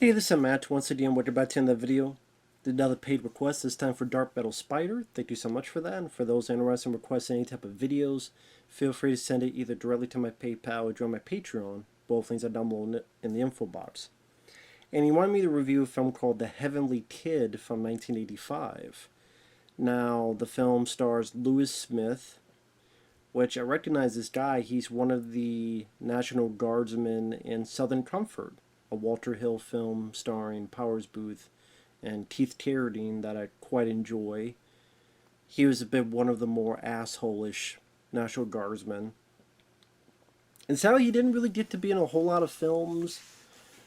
Hey, this is Matt. Once again, we're about to end the video. Did another paid request, this time for DarkMetalSpider. Thank you so much for that. And for those interested in requesting any type of videos, feel free to send it either directly to my PayPal or join my Patreon. Both links are down below in the info box. And he wanted me to review a film called The Heavenly Kid from 1985. Now, the film stars Lewis Smith, which I recognize this guy. He's one of the National Guardsmen in Southern Comfort, a Walter Hill film starring Powers Booth and Keith Carradine that I quite enjoy. He was a bit one of the more asshole-ish National Guardsmen. And sadly, he didn't really get to be in a whole lot of films.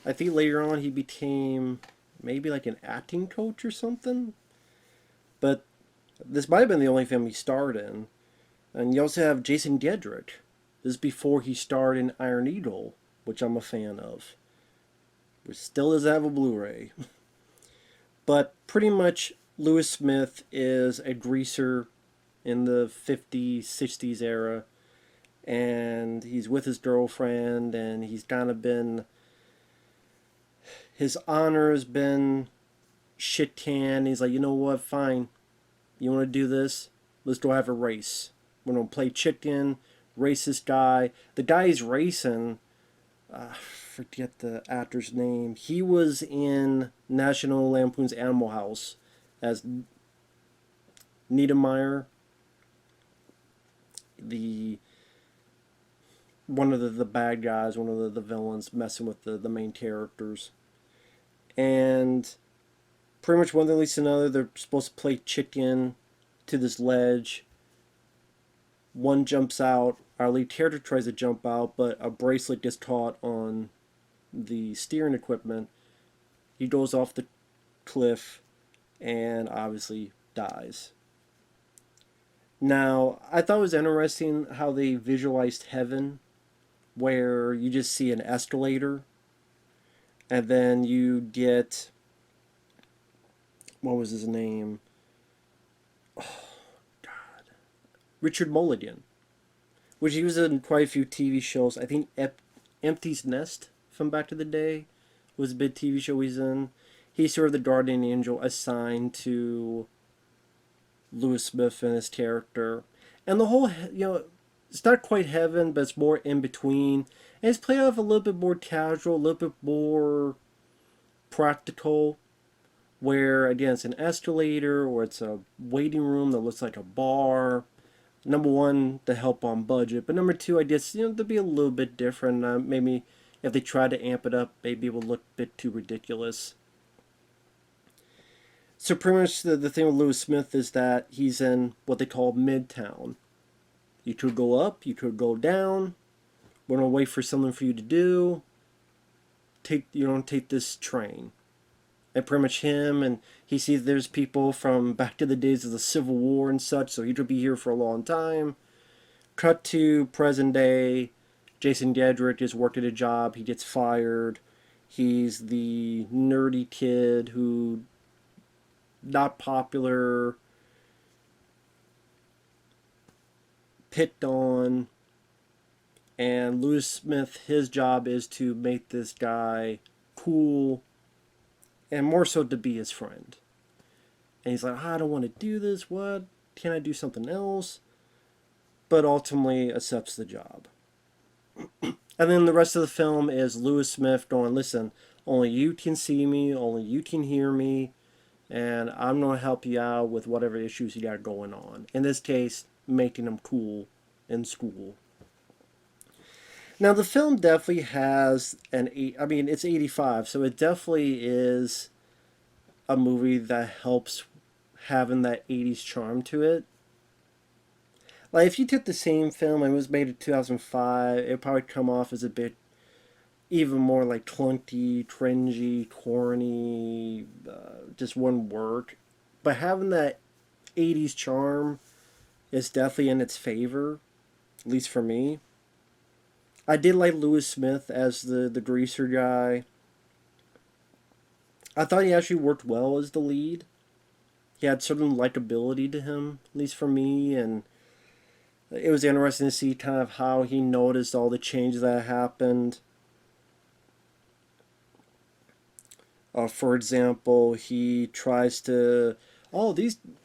I think later on he became maybe like an acting coach or something. But this might have been the only film he starred in. And you also have Jason Gedrick. This is before he starred in Iron Eagle, which I'm a fan of. Which still doesn't have a Blu-ray. But pretty much Lewis Smith is a greaser in the 50s, 60s era. And he's with his girlfriend, and he's kind of been... His honor has been shit canned. He's like, you know what, fine. You want to do this? Let's go have a race. We're going to play chicken, race this guy. The guy he's racing... forget the actor's name. He was in National Lampoon's Animal House as Niedermeyer, one of the bad guys, one of the villains messing with the main characters. And pretty much one thing leads to another. They're supposed to play chicken to this ledge. One jumps out. Our lead character tries to jump out, but a bracelet gets caught on the steering equipment. He goes off the cliff and obviously dies. Now, I thought it was interesting how they visualized heaven, where you just see an escalator and then you get, what was his name? Oh, God. Richard Mulligan, which he was in quite a few TV shows. I think Empty's Nest from back to the day was a big TV show he's in. He's sort of the guardian angel assigned to Lewis Smith and his character. And the whole, it's not quite heaven, but it's more in between. And it's played off a little bit more casual, a little bit more practical. Where, again, it's an escalator or it's a waiting room that looks like a bar. Number one, to help on budget. But number two, I guess, to be a little bit different. Maybe if they try to amp it up, maybe it will look a bit too ridiculous. So pretty much the thing with Lewis Smith is that he's in what they call Midtown. You could go up, you could go down. We're going to wait for something for you to do. Take this train. And pretty much him, and he sees there's people from back to the days of the Civil War and such, so he could be here for a long time. Cut to present day. Jason Gedrick is working a job. He gets fired. He's the nerdy kid who, not popular, picked on. And Lewis Smith, his job is to make this guy cool, and more so to be his friend. And he's like, I don't want to do this. What? Can I do something else? But ultimately accepts the job. And then the rest of the film is Lewis Smith going, listen, only you can see me, only you can hear me, and I'm going to help you out with whatever issues you got going on. In this case, making them cool in school. Now, the film definitely has it's 85, so it definitely is a movie that helps having that 80s charm to it. Like, if you took the same film and it was made in 2005, it would probably come off as a bit even more like clunky, cringy, corny, just wouldn't work. But having that 80s charm is definitely in its favor, at least for me. I did like Lewis Smith as the greaser guy. I thought he actually worked well as the lead. He had certain likability to him, at least for me, and it was interesting to see kind of how he noticed all the changes that happened. For example, he tries to, oh,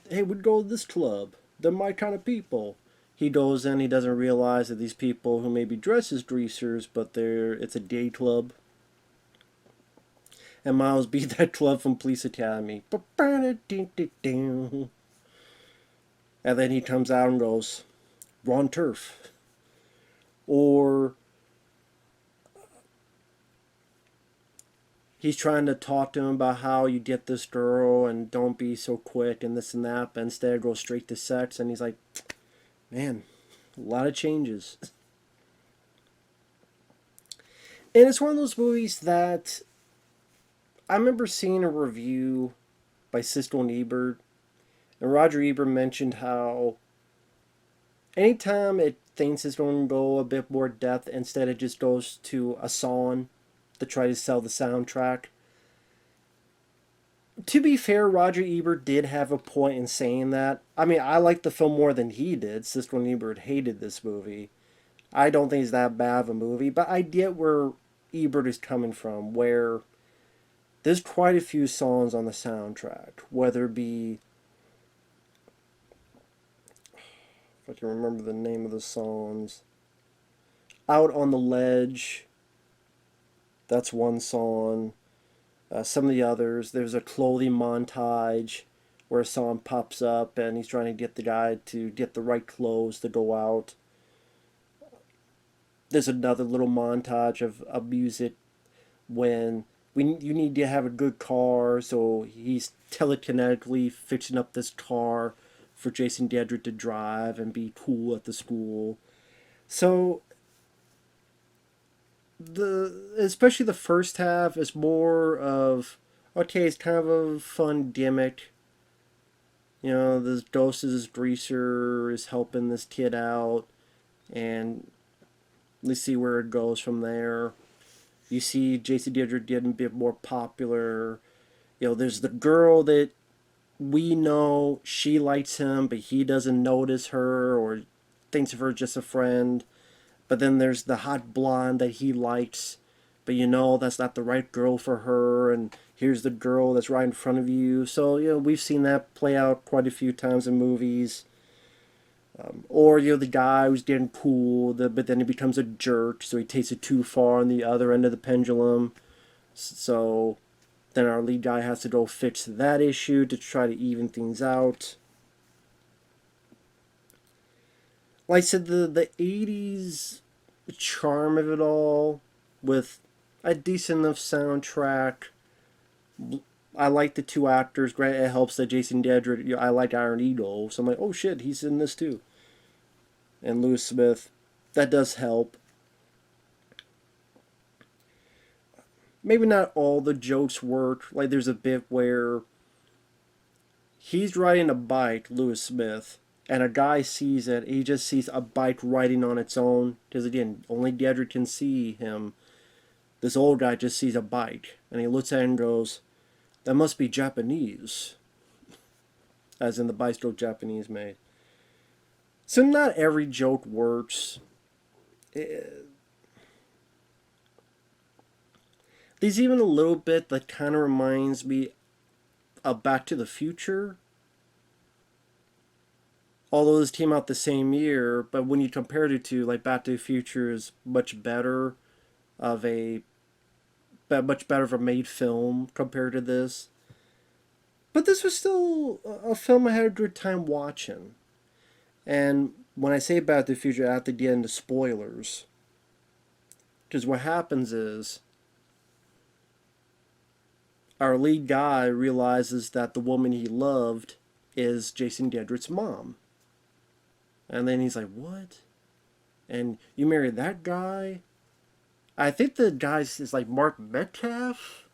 hey, we'd go to this club. They're my kind of people. He goes in, he doesn't realize that these people who maybe dress as greasers, but it's a day club. And Miles beat that club from Police Academy. And then he comes out and goes, wrong turf. Or he's trying to talk to him about how you get this girl and don't be so quick and this and that, but instead goes straight to sex. And he's like, man, a lot of changes. And it's one of those movies that I remember seeing a review by Siskel and Ebert, and Roger Ebert mentioned how anytime it thinks it's going to go a bit more depth, instead it just goes to a song to try to sell the soundtrack. To be fair, Roger Ebert did have a point in saying that. I mean, I like the film more than he did. Siskel and Ebert hated this movie. I don't think it's that bad of a movie, but I get where Ebert is coming from, where there's quite a few songs on the soundtrack, whether it be, if I can remember the name of the songs, Out on the Ledge, that's one song. Some of the others, there's a clothing montage where a song pops up and he's trying to get the guy to get the right clothes to go out. There's another little montage of music when you need to have a good car, so he's telekinetically fixing up this car for Jason Gedrick to drive and be cool at the school. So especially the first half is more of, okay, it's kind of a fun gimmick. You know, this Doses greaser is helping this kid out, and let's see where it goes from there. You see Jason Gedrick getting a bit more popular. You know, there's the girl that we know she likes him, but he doesn't notice her or thinks of her just a friend. But then there's the hot blonde that he likes, but you know that's not the right girl for her, and here's the girl that's right in front of you. So, you know, we've seen that play out quite a few times in movies. Or, you know, the guy who's getting cool, but then he becomes a jerk, so he takes it too far on the other end of the pendulum. So then our lead guy has to go fix that issue to try to even things out. Like I said, the 80s charm of it all, with a decent enough soundtrack. I like the two actors. Great, it helps that Jason Gedrick. You know, I like Iron Eagle, so I'm like, oh shit, he's in this too. And Lewis Smith, that does help. Maybe not all the jokes work. Like there's a bit where he's riding a bike, Lewis Smith, and a guy sees it. He just sees a bike riding on its own, because again, only Gedrick can see him. This old guy just sees a bike, and he looks at it and goes, that must be Japanese. As in the bicycle Japanese made. So not every joke works. There's even a little bit that kind of reminds me of Back to the Future. Although this came out the same year, but when you compare the two, like Back to the Future is much better of a made film compared to this. But this was still a film I had a good time watching. And when I say Back to the Future, I have to get into spoilers. Because what happens is, our lead guy realizes that the woman he loved is Jason Gedrick's mom. And then he's like, what? And you married that guy? I think the guy is like Mark Metcalf?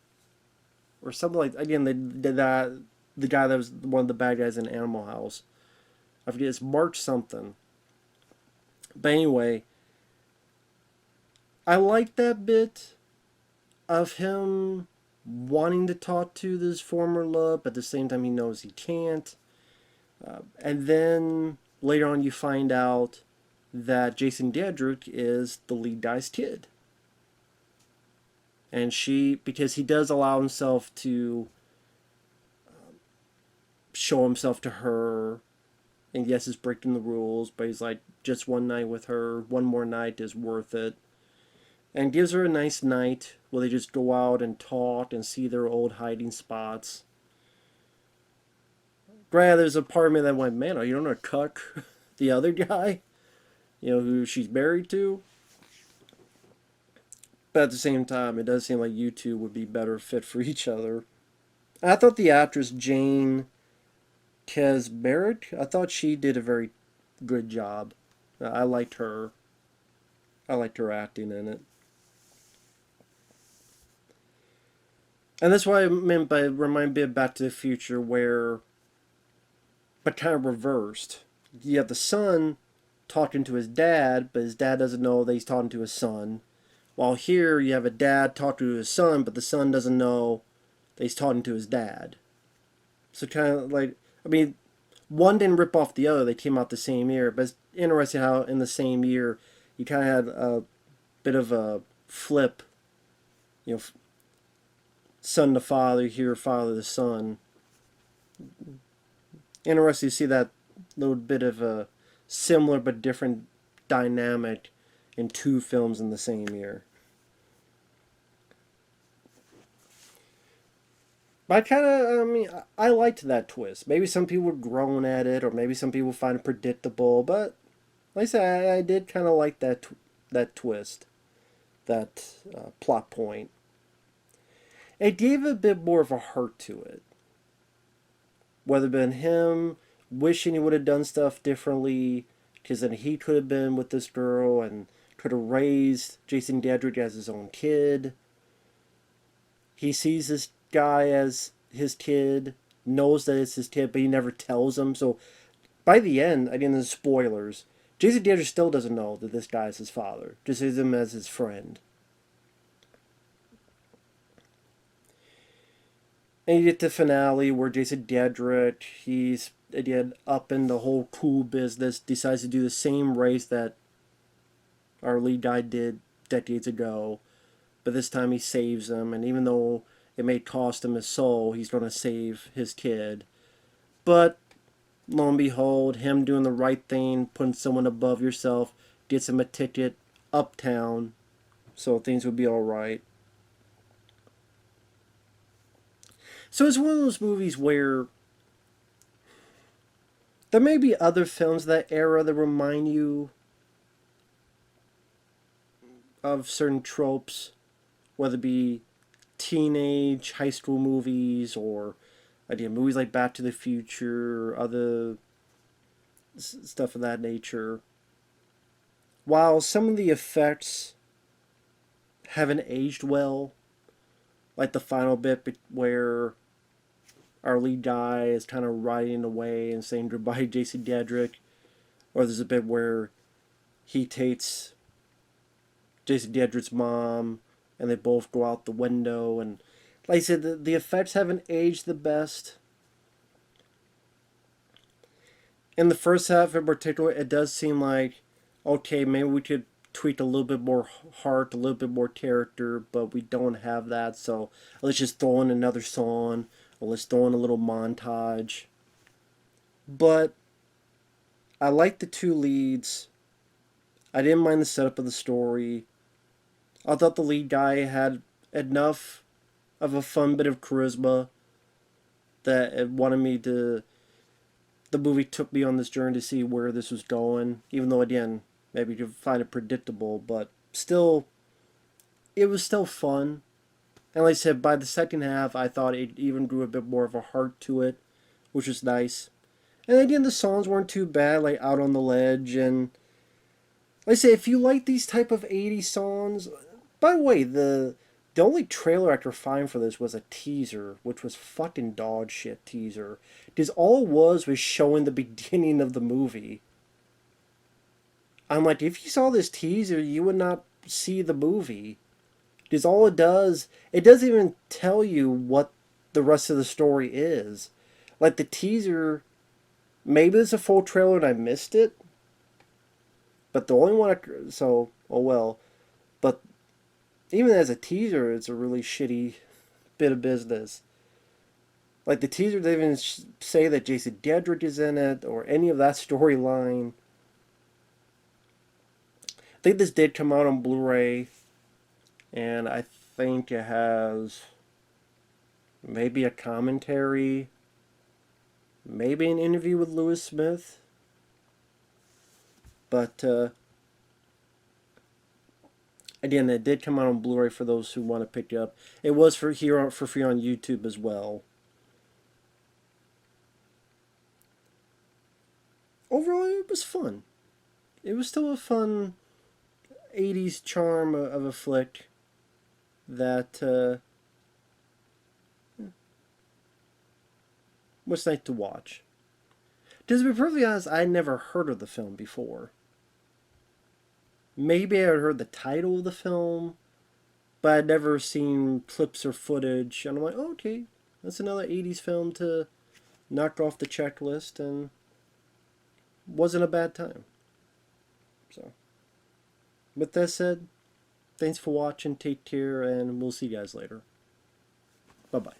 Or something like, again, the guy that was one of the bad guys in Animal House. I forget, it's Mark something. But anyway, I like that bit of him wanting to talk to this former love, but at the same time he knows he can't. And then later on you find out that Jason Gedrick is the lead guy's kid. And because he does allow himself to show himself to her, and yes, it's breaking the rules, but he's like, just one night with her, one more night is worth it. And gives her a nice night where they just go out and talk and see their old hiding spots. Granted, there's a part of me that went, man, are you gonna cuck the other guy? You know, who she's married to? But at the same time, it does seem like you two would be better fit for each other. I thought the actress Jane Kaczmarek, I thought she did a very good job. I liked her. I liked her acting in it. And that's what I meant by remind me of Back to the Future, where, but kind of reversed. You have the son talking to his dad, but his dad doesn't know that he's talking to his son. While here, you have a dad talking to his son, but the son doesn't know that he's talking to his dad. So kind of like, I mean, one didn't rip off the other. They came out the same year. But it's interesting how in the same year, you kind of had a bit of a flip. You know, son to father, here father to son. Interesting to see that little bit of a similar but different dynamic in two films in the same year. But I mean, I liked that twist. Maybe some people were groan at it, or maybe some people find it predictable. But like I said, I did kind of like that twist, that plot point. It gave a bit more of a heart to it. Whether it been him wishing he would have done stuff differently, because then he could have been with this girl and could have raised Jason Gedrick as his own kid. He sees this guy as his kid, knows that it's his kid, but he never tells him. So by the end, again, there's spoilers. Jason Gedrick still doesn't know that this guy is his father. Just sees him as his friend. And you get the finale where Jason Gedrick, he's again up in the whole cool business, decides to do the same race that our lead guy did decades ago, but this time he saves him, and even though it may cost him his soul, he's going to save his kid. But lo and behold, him doing the right thing, putting someone above yourself, gets him a ticket uptown, so things would be alright. So it's one of those movies where there may be other films of that era that remind you of certain tropes, whether it be teenage, high school movies, or again, movies like Back to the Future, or other stuff of that nature. While some of the effects haven't aged well, like the final bit where our lead guy is kind of riding away and saying goodbye to Jason Gedrick, or there's a bit where he takes Jason Gedrick's mom and they both go out the window, and like I said, the effects haven't aged the best. In the first half in particular, it does seem like, okay, maybe we could tweak a little bit more heart, a little bit more character, but we don't have that, so let's just throw in another song, or let's throw in a little montage. But I like the two leads. I didn't mind the setup of the story. I thought the lead guy had enough of a fun bit of charisma that it wanted me to... The movie took me on this journey to see where this was going, even though, again, maybe you could find it predictable, but still, it was still fun. And like I said, by the second half, I thought it even grew a bit more of a heart to it, which was nice. And again, the songs weren't too bad, like Out on the Ledge, and like I say, if you like these type of 80s songs... By the way, the only trailer I could find for this was a teaser, which was fucking dog shit teaser. Because all it was showing the beginning of the movie. I'm like, if you saw this teaser, you would not see the movie. Because all it doesn't even tell you what the rest of the story is. Like the teaser, maybe it's a full trailer and I missed it. But the only one oh well. But even as a teaser, it's a really shitty bit of business. Like the teaser didn't even say that Jason Gedrick is in it or any of that storyline. I think this did come out on Blu-ray, and I think it has maybe a commentary, maybe an interview with Lewis Smith. But again, it did come out on Blu-ray for those who want to pick it up. It was for free on YouTube as well. Overall, it was fun. It was still a fun 80s charm of a flick that was nice to watch. To be perfectly honest, I never heard of the film before. Maybe I had heard the title of the film, but I'd never seen clips or footage. And I'm like, oh, okay, that's another 80s film to knock off the checklist, and wasn't a bad time. So, with that said, thanks for watching, take care, and we'll see you guys later. Bye-bye.